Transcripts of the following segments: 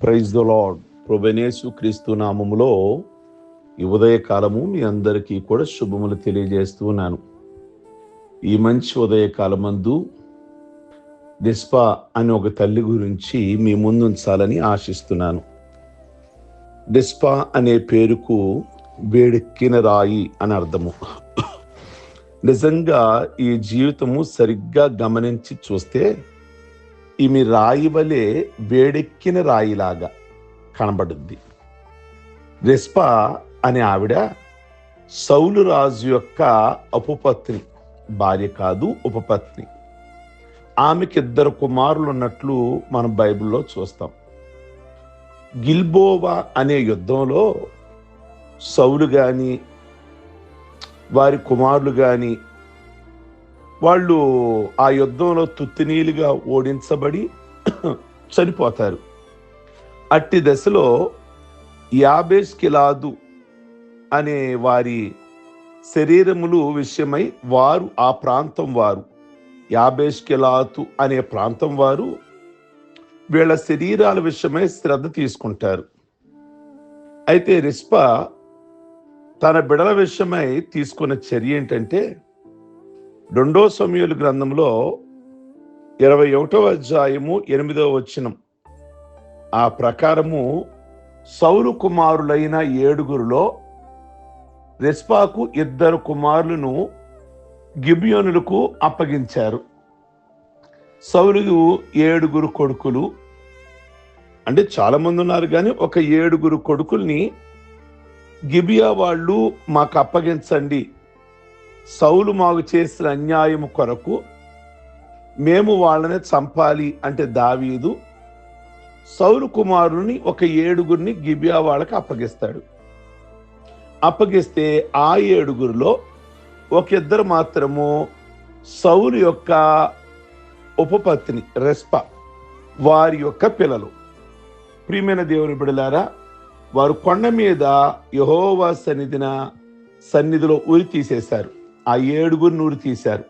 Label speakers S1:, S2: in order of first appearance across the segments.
S1: Praise the lord. ప్రభువైన క్రీస్తు నామములో ఈ ఉదయకాలము మీ అందరికీ కూడా శుభములు తెలియజేస్తూ ఉన్నాను. ఈ మంచి ఉదయకాలమందు డిస్పా అనే ఒక తల్లి గురించి మీ ముందుంచాలని ఆశిస్తున్నాను. డిస్పా అనే పేరుకు వేడెక్కిన రాయి అని అర్థము. నిజంగా ఈ జీవితము సరిగ్గా గమనించి చూస్తే ఈమె రాయి వలె వేడెక్కిన రాయిలాగా కనబడుద్ది. డిస్పా అనే ఆవిడ సౌలు రాజు యొక్క ఉపపత్ని, భార్య కాదు ఉపపత్ని. ఆమెకి 2 కుమారులు ఉన్నట్లు మనం బైబిల్లో చూస్తాం. గిల్బోవా అనే యుద్ధంలో సౌలు గాని వారి కుమారులు గాని వాళ్ళు ఆ యుద్ధంలో తుత్తినీలుగా ఓడించబడి చనిపోతారు. అట్టి దశలో యాబేష్ గిలాదు అనే వారి శరీరములు విషయమై వారు ఆ ప్రాంతం వారు యాబేష్ గిలాదు అనే ప్రాంతం వారు వీళ్ళ శరీరాల విషయమై శ్రద్ధ తీసుకుంటారు. అయితే రిస్పా తన బిడల విషయమై తీసుకున్న చర్య ఏంటంటే 2 సమూయేలు గ్రంథంలో 21వ అధ్యాయము 8వ వచనం ఆ ప్రకారము సౌలు కుమారులైన 7గురులో రిస్పాకు 2 కుమారులను గిబియోనులకు అప్పగించారు. సౌలుకు 7 కొడుకులు, అంటే చాలా మంది ఉన్నారు కానీ ఒక 7 కొడుకుల్ని గిబియా వాళ్ళు మాకు అప్పగించండి, సౌలు మాకు చేసిన అన్యాయము కొరకు మేము వాళ్ళని చంపాలి అంటే దావీదు సౌలు కుమారుని ఒక 7గురిని గిబియా వాళ్ళకి అప్పగిస్తాడు. అప్పగిస్తే ఆ 7గురిలో ఒక 2 మాత్రము సౌలు యొక్క ఉపపత్ని రెస్పా వారి యొక్క పిల్లలు. ప్రియమైన దేవుని బిడ్డలారా, వారు కొండ మీద యెహోవా సన్నిధిలో ఉరి తీసేశారు. ఆ 7గురిని ఉరి తీశారు.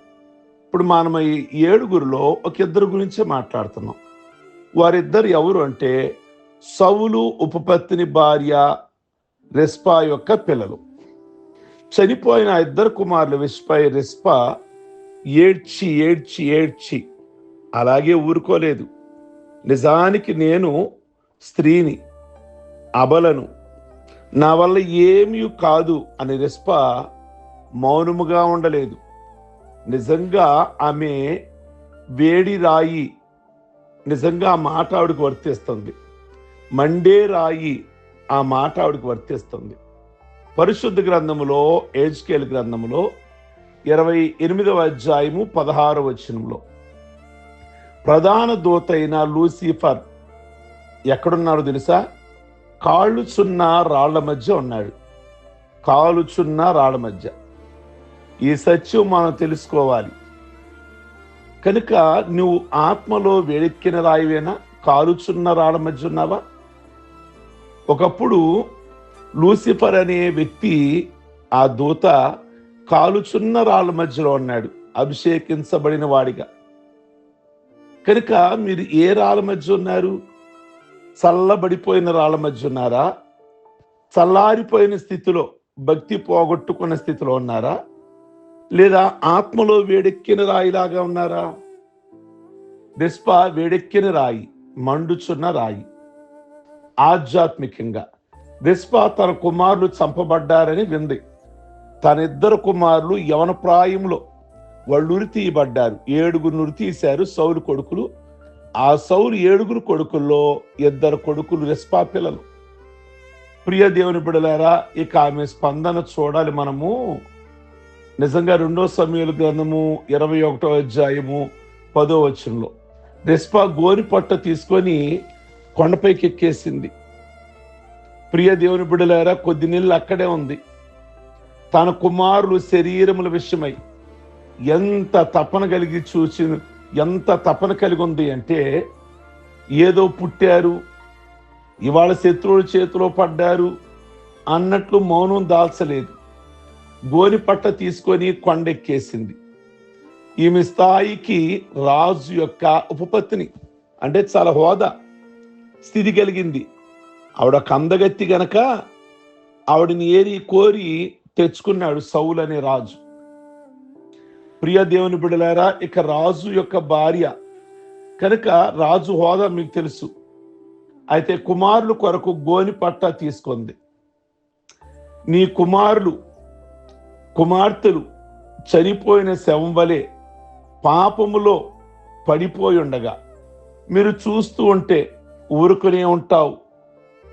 S1: ఇప్పుడు మనం ఈ 7గురిలో ఒక 2 గురించే మాట్లాడుతున్నాం. వారిద్దరు ఎవరు అంటే సౌలు ఉపపత్ని భార్య రెస్పా యొక్క పిల్లలు. చనిపోయిన 2 కుమారుల విషయమై రెస్పా ఏడ్చి ఏడ్చి ఏడ్చి అలాగే ఊరుకోలేదు. నిజానికి నేను స్త్రీని, అబలను, నా వల్ల ఏమీ కాదు అని రెస్పా మౌనముగా ఉండలేదు. నిజంగా ఆమె వేడి రాయి, నిజంగా ఆ మాట ఆవిడకు వర్తిస్తుంది. మండే రాయి, ఆ మాట ఆవిడకు వర్తిస్తుంది. పరిశుద్ధ గ్రంథములో ఎహెజ్కేలు గ్రంథములో 28వ అధ్యాయము 16వ వచనంలో ప్రధాన దూత అయిన లూసిఫర్ ఎక్కడున్నాడు తెలుసా? కాలుచున్న రాళ్ల మధ్య ఉన్నాడు. కాలుచున్న రాళ్ల మధ్య. ఈ సత్యం మనం తెలుసుకోవాలి. కనుక నువ్వు ఆత్మలో వేడెక్కిన రాయివేనా? కాలుచున్న రాళ్ల మధ్య ఉన్నావా? ఒకప్పుడు లూసిఫర్ అనే వ్యక్తి, ఆ దూత కాలుచున్న రాళ్ల మధ్యలో ఉన్నాడు, అభిషేకించబడిన వాడిగా. కనుక మీరు ఏ రాళ్ల మధ్య ఉన్నారు? చల్లబడిపోయిన రాళ్ల మధ్య ఉన్నారా? చల్లారిపోయిన స్థితిలో, భక్తి పోగొట్టుకున్న స్థితిలో ఉన్నారా? లేదా ఆత్మలో వేడెక్కిన రాయిలాగా ఉన్నారా? డిస్పా వేడెక్కిన రాయి, మండుచున్న రాయి. ఆధ్యాత్మికంగా డిస్పా తన కుమారులు చంపబడ్డారని వింది. తన 2 కుమారులు యవన ప్రాయంలో వాళ్ళు ఉరి తీయబడ్డారు. 7గురు ఉరి తీశారు సౌలు కొడుకులు. ఆ సౌలు 7 కొడుకుల్లో 2 కొడుకులు రెస్పా పిల్లలు. ప్రియ దేవుని బిడ్డలారా, ఇక ఆమె స్పందన చూడాలి మనము. నిజంగా 2 సమూయేలు గ్రంథము 21వ అధ్యాయము 10వ వచనంలో రెస్పా గోని పట్ట తీసుకొని కొండపైకి ఎక్కేసింది. ప్రియ దేవుని బిడ్డలారా, కొద్ది నెలలు అక్కడే ఉంది. తన కుమారులు శరీరముల విషయమై ఎంత తపన కలిగి ఉంది అంటే, ఏదో పుట్టారు, ఇవాళ శత్రువుల చేతిలో పడ్డారు అన్నట్లు మౌనం దాల్చలేదు. గోని పట్ట తీసుకొని కొండెక్కేసింది. ఈమె స్థాయికి రాజు యొక్క ఉపపత్ని, అంటే చాలా హోదా, స్థితి కలిగింది. ఆవిడ కందగత్తి గనక ఆవిడని ఏరి కోరి తెచ్చుకున్నాడు సౌలు అనే రాజు. ప్రియ దేవుని బిడ్డలారా, ఇక రాజు యొక్క భార్య కనుక రాజు హోదా మీకు తెలుసు. అయితే కుమారుల కొరకు గోని పట్ట తీసుకుంది. నీ కుమార్తెలు చనిపోయిన శవం వలె పాపములో పడిపోయి ఉండగా మీరు చూస్తూ ఉంటే ఊరుకునే ఉంటావు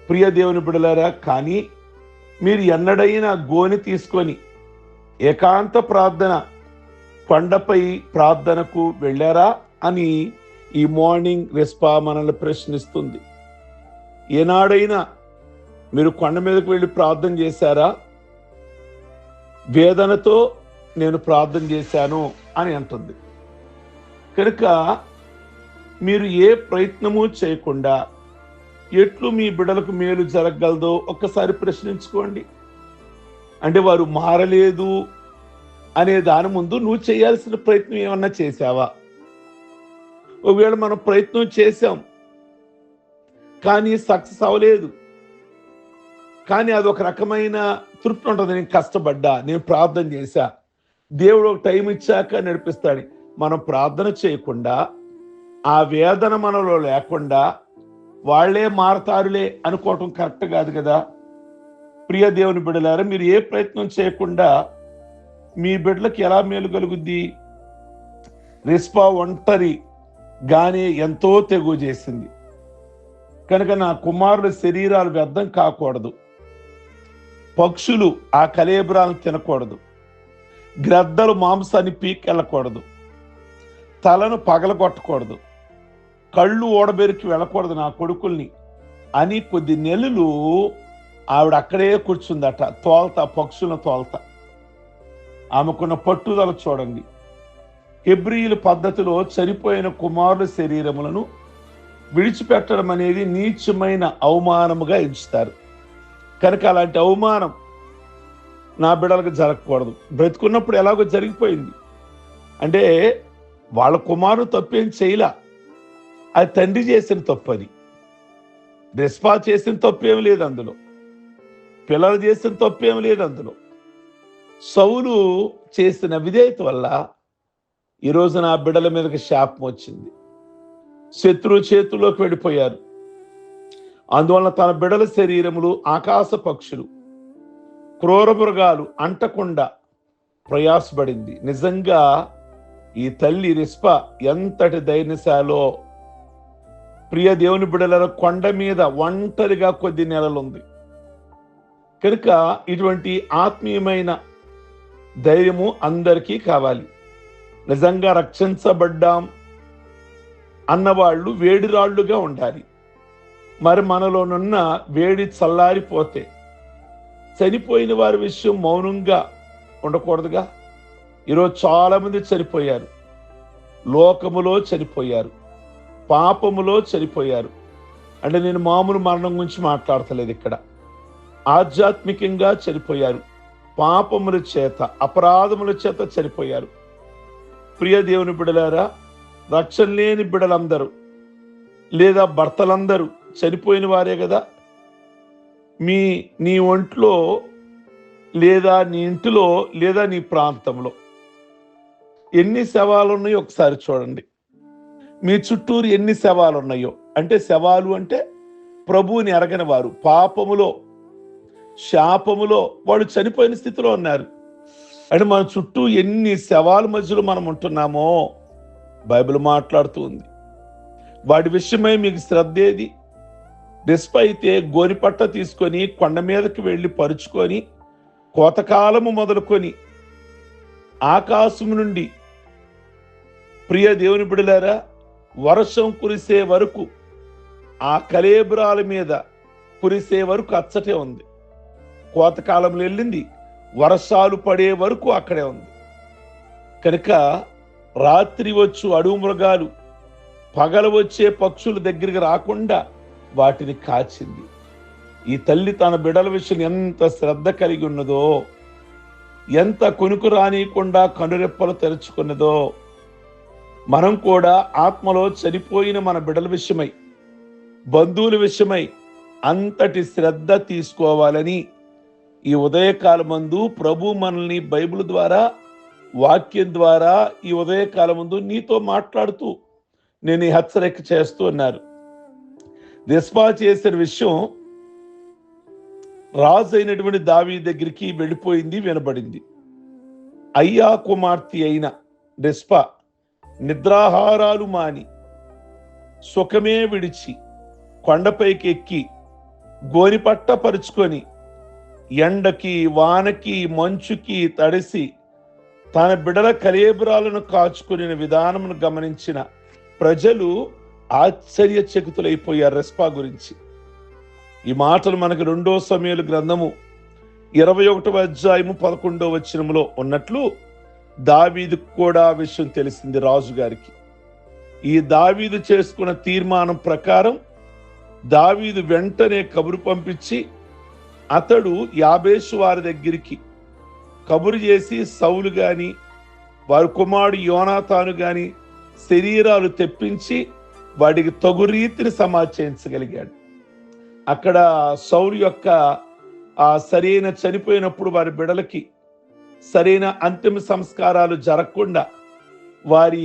S1: ప్రియ దేవుని బిడ్డలారా. కానీ మీరు ఎన్నడైనా గోని తీసుకొని ఏకాంత ప్రార్థన, కొండపై ప్రార్థనకు వెళ్ళారా అని ఈ మార్నింగ్ రెస్పా మనల్ని ప్రశ్నిస్తుంది. ఏనాడైనా మీరు కొండ మీదకు వెళ్ళి ప్రార్థన చేశారా? వేదనతో నేను ప్రార్థన చేశాను అని అంటుంది. కనుక మీరు ఏ ప్రయత్నము చేయకుండా ఎట్లు మీ బిడ్డలకు మేలు జరగగలదో ఒక్కసారి ప్రశ్నించుకోండి. అంటే వారు మారలేదు అనే దాని ముందు నువ్వు చేయాల్సిన ప్రయత్నం ఏమన్నా చేశావా? ఒకవేళ మనం ప్రయత్నం చేశాం కానీ సక్సెస్ అవ్వలేదు, కానీ అది ఒక రకమైన తృప్తి ఉంటుంది. నేను కష్టపడ్డా, నేను ప్రార్థన చేశా, దేవుడు ఒక టైం ఇచ్చాక నడిపిస్తాడు. మనం ప్రార్థన చేయకుండా, ఆ వేదన మనలో లేకుండా వాళ్లే మారతారులే అనుకోవటం కరెక్ట్ కాదు కదా. ప్రియ దేవుని బిడ్డలారా, మీరు ఏ ప్రయత్నం చేయకుండా మీ బిడ్డలకు ఎలా మేలు కలుగుద్ది? రిస్పా ఒంటరిగానే ఎంతో తెగు చేసింది కనుక నా కుమారుల శరీరాలు వ్యర్థం కాకూడదు, పక్షులు ఆ కళేబరాలను తినకూడదు, గ్రద్దలు మాంసాన్ని పీకెళ్ళకూడదు, తలను పగలగొట్టకూడదు, కళ్ళు ఓడబెరికి వెళ్ళకూడదు నా కొడుకుల్ని అని కొద్ది నెలలు ఆవిడ అక్కడే కూర్చుందట, పక్షులను తోల్తా. ఆమెకున్న పట్టుదల చూడండి. హెబ్రీయుల పద్ధతిలో చనిపోయిన కుమారుల శరీరములను విడిచిపెట్టడం అనేది నీచమైన అవమానముగా ఎంచుతారు. కనుక అలాంటి అవమానం నా బిడ్డలకు జరగకూడదు. బ్రతుకున్నప్పుడు ఎలాగో జరిగిపోయింది. అంటే వాళ్ళ కుమారుడు తప్పేం చేయలా, అది తండ్రి చేసిన తప్పు. అది రెస్పా చేసిన తప్పేం లేదు అందులో, పిల్లలు చేసిన తప్పేం లేదు అందులో. సౌలు చేసిన విధేయత వల్ల ఈరోజు నా బిడ్డల మీదకి శాపం వచ్చింది. శత్రువు చేతుల్లోకి వెళ్ళిపోయారు. అందువలన తన బిడ్డల శరీరములు ఆకాశ పక్షులు, క్రూర మృగాలు అంటకుండా ప్రయాసపడింది. నిజంగా ఈ తల్లి రిస్పా ఎంతటి ధైర్యశాలో. ప్రియ దేవుని బిడ్డల కొండ మీద ఒంటరిగా కొద్ది నెలలుంది కనుక ఇటువంటి ఆత్మీయమైన ధైర్యము అందరికీ కావాలి. నిజంగా రక్షించబడ్డాం అన్నవాళ్ళు వేడి రాళ్లుగా ఉండాలి. మరి మనలోనున్న వేడి చల్లారిపోతే చనిపోయిన వారి విషయం మౌనంగా ఉండకూడదుగా. ఈరోజు చాలా మంది చనిపోయారు, లోకములో చనిపోయారు, పాపములో చనిపోయారు. అంటే నేను మామూలు మరణం గురించి మాట్లాడతలేదు ఇక్కడ. ఆధ్యాత్మికంగా చనిపోయారు, పాపముల చేత, అపరాధముల చేత చనిపోయారు. ప్రియ దేవుని బిడ్డలారా, రక్షణ లేని బిడ్డలందరూ లేదా భర్తలందరూ చనిపోయిన వారే కదా. నీ ఒంట్లో లేదా నీ ఇంటిలో లేదా నీ ప్రాంతంలో ఎన్ని శవాలు ఉన్నాయో ఒకసారి చూడండి. మీ చుట్టూరు ఎన్ని శవాలు ఉన్నాయో. అంటే శవాలు అంటే ప్రభువుని ఎరగని వారు, పాపములో శాపములో వాళ్ళు చనిపోయిన స్థితిలో ఉన్నారు. అంటే మన చుట్టూ ఎన్ని శవాల మధ్యలో మనం ఉంటున్నామో బైబిల్ మాట్లాడుతూ ఉంది. వాటి విషయమై మీకు శ్రద్ధ ఏది? రిస్పా అయితే గోనిపట్ట తీసుకొని కొండ మీదకి వెళ్ళి పరుచుకొని కోతకాలము మొదలుకొని ఆకాశం నుండి ప్రియ దేవుని బిడ్డలారా వర్షం కురిసే వరకు, ఆ కళేబరాల మీద కురిసే వరకు అచ్చటే ఉంది. కోతకాలంలో వెళ్ళింది, వర్షాలు పడే వరకు అక్కడే ఉంది. కనుక రాత్రి వచ్చు అడవి మృగాలు, పగల వచ్చే పక్షుల దగ్గరికి రాకుండా వాటిని కాచింది. ఈ తల్లి తన బిడ్డల విషయం ఎంత శ్రద్ధ కలిగి ఉన్నదో, ఎంత కొనుకు రానియకుండా కనురెప్పలు తెరుచుకున్నదో. మనం కూడా ఆత్మలో చనిపోయిన మన బిడ్డల విషయమై బంధువుల విషయమై అంతటి శ్రద్ధ తీసుకోవాలని ఈ ఉదయకాలమందు ప్రభు మనల్ని బైబిల్ ద్వారా, వాక్యం ద్వారా ఈ ఉదయకాలమందు నీతో మాట్లాడుతూ నేను హెచ్చరిక చేస్తూ ఉన్నారు. రిస్పా చేసిన విషయం రాజు అయినటువంటి దావీదు దగ్గరికి వెళ్ళిపోయింది, వినబడింది. అయ్యా కుమార్తె అయిన రిస్పా నిద్రాహారాలు మాని సుఖమే విడిచి కొండపైకి ఎక్కి గోనిపట్ట పరుచుకొని ఎండకి వానకి మంచుకి తడిసి తన బిడల కలేబరాలను కాచుకునే విధానమును గమనించిన ప్రజలు ఆశ్చర్యచకితులైపోయారు రిస్పా గురించి. ఈ మాటలు మనకు 2 సమూయేలు గ్రంథము 21వ అధ్యాయము 11వ వచనములో ఉన్నట్లు దావీదుకు కూడా విషయం తెలిసింది రాజుగారికి. ఈ దావీదు చేసుకున్న తీర్మానం ప్రకారం దావీదు వెంటనే కబురు పంపించి అతడు యాబేషు వారి దగ్గరికి కబురు చేసి సౌలు గాని వారి కుమారుడు యోనాతాను గాని శరీరాలు తెప్పించి వాడికి తగు రీతిని సమాచరించగలిగాడు. అక్కడ సౌలు యొక్క సరైన చనిపోయినప్పుడు వారి బిడలకి సరైన అంతిమ సంస్కారాలు జరగకుండా వారి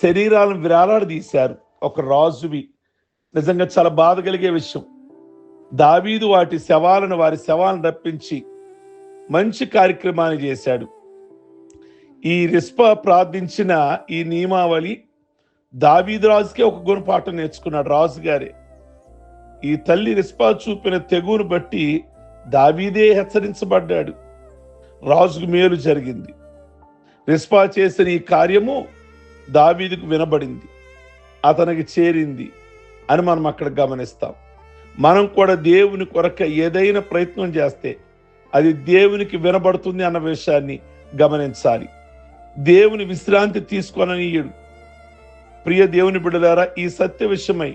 S1: శరీరాలను విరాలాడదీశారు. ఒక రాజువి నిజంగా చాలా బాధ కలిగే విషయం. దావీదు వారి శవాలను రప్పించి మంచి కార్యక్రమాన్ని చేశాడు. ఈ రిస్పా ప్రార్థించిన ఈ నియమావళి దావీదు రాజుకే ఒక గుణపాఠం నేర్చుకున్నాడు రాజుగారే. ఈ తల్లి రిస్పా చూపిన తెగును బట్టి దావీదే హెచ్చరించబడ్డాడు. రాజుకు మేలు జరిగింది. రిస్పా చేసిన ఈ కార్యము దావీదుకు వినబడింది, అతనికి చేరింది అని మనం అక్కడ గమనిస్తాం. మనం కూడా దేవుని కొరకు ఏదైనా ప్రయత్నం చేస్తే అది దేవునికి వినబడుతుంది అన్న విషయాన్ని గమనించాలి. దేవుని విశ్రాంతి తీసుకోననీయుడు. ప్రియ దేవుని బిడ్డలారా, ఈ సత్య విషయమై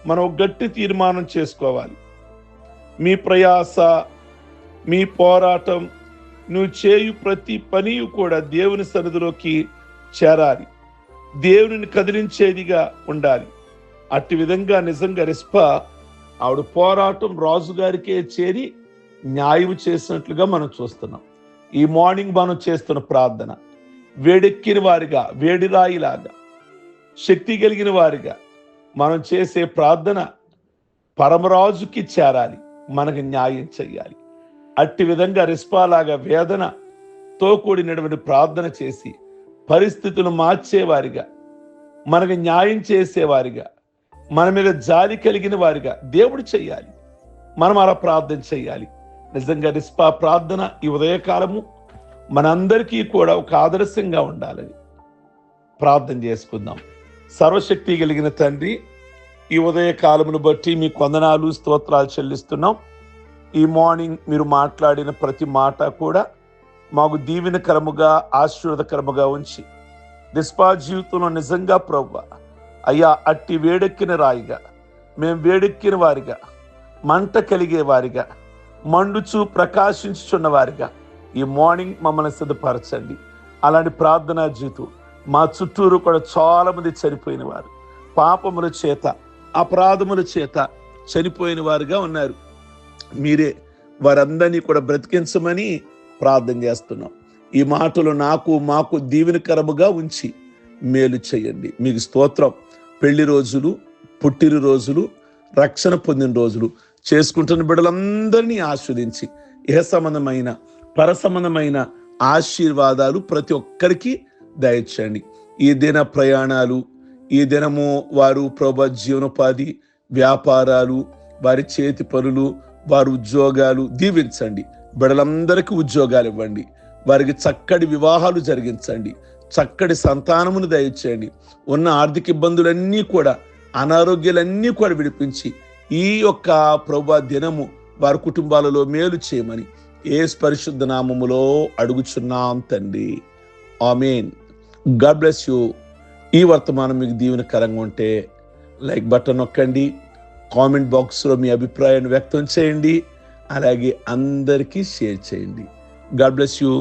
S1: మనం గట్టి తీర్మానం చేసుకోవాలి. మీ ప్రయాస, మీ పోరాటం, నువ్వు చేయు ప్రతి పని కూడా దేవుని సన్నిధిలోకి చేరాలి, దేవుని కదిలించేదిగా ఉండాలి. అట్టి విధంగా నిజంగా రిస్పా ఆవిడ పోరాటం రాజుగారికే చేరి న్యాయం చేసినట్లుగా మనం చూస్తున్నాం. ఈ మార్నింగ్ మనం చేస్తున్న ప్రార్థన వేడెక్కిన వారిగా, వేడి రాయిలాగా, శక్తి కలిగిన వారిగా మనం చేసే ప్రార్థన పరమరాజుకి చేరాలి, మనకు న్యాయం చెయ్యాలి. అట్టి విధంగా రిస్పాలాగా వేదనతో కూడినటువంటి ప్రార్థన చేసి పరిస్థితులు మార్చేవారిగా, మనకు న్యాయం చేసేవారిగా, మన మీద జాలి కలిగిన వారిగా దేవుడు చెయ్యాలి. మనం అలా ప్రార్థన చెయ్యాలి. నిజంగా రిస్పా ప్రార్థన ఈ ఉదయకాలము మనందరికీ కూడా ఒక ఆదర్శంగా ఉండాలని ప్రార్థన చేసుకుందాం. సర్వశక్తి కలిగిన తండ్రి, ఈ ఉదయకాలమును బట్టి మీకు వందనాలు, స్తోత్రాలు చెల్లిస్తున్నాం. ఈ మార్నింగ్ మీరు మాట్లాడిన ప్రతి మాట కూడా మాకు దీవెనకరముగా, ఆశీర్వాదకరముగా ఉంచి రిస్పా జీవితంలో నిజంగా ప్రభువా అయ్యా అట్టి వేడెక్కిన రాయిగా, మేము వేడెక్కిన వారిగా, మంట కలిగే వారిగా, మండుచు ప్రకాశించుచున్న వారిగా ఈ మార్నింగ్ మమ్మల్ని సిద్ధపరచండి. అలాంటి ప్రార్థనా జీవితం మా చుట్టూరు కూడా చాలా మంది చనిపోయిన వారు, పాపముల చేత, అపరాధముల చేత చనిపోయిన వారుగా ఉన్నారు. మీరే వారందరినీ కూడా బ్రతికించమని ప్రార్థన చేస్తున్నాం. ఈ మాటలు మాకు దీవెనకరముగా ఉంచి మేలు చేయండి. మీకు స్తోత్రం. పెళ్లి రోజులు, పుట్టిన రోజులు, రక్షణ పొందిన రోజులు చేసుకుంటున్న బిడ్డలందరినీ ఆస్వాదించి ఇహ సంబంధమైన, పర సంబంధమైన ఆశీర్వాదాలు ప్రతి ఒక్కరికి దయచేయండి. ఈ దిన ప్రయాణాలు, ఈ దినము వారు ప్రభు జీవనోపాధి, వ్యాపారాలు, వారి చేతి పనులు, వారి ఉద్యోగాలు దీవించండి. బిడ్డలందరికీ ఉద్యోగాలు ఇవ్వండి. వారికి చక్కటి వివాహాలు జరిగించండి. చక్కటి సంతానమును దయచేయండి. ఉన్న ఆర్థిక ఇబ్బందులన్నీ కూడా, అనారోగ్యాలన్నీ కూడా విడిపించి ఈ యొక్క ప్రభు దినము వారి కుటుంబాలలో మేలు చేయమని యేసు పరిశుద్ధ నామములో అడుగుచున్నాం తండ్రి. ఆమేన్. God bless you. ఈ వర్తమానం మీకు దీవెనకరంగా ఉంటే లైక్ బటన్ నొక్కండి. కామెంట్ బాక్స్లో మీ అభిప్రాయాన్ని వ్యక్తం చేయండి. అలాగే అందరికీ షేర్ చేయండి. God bless you.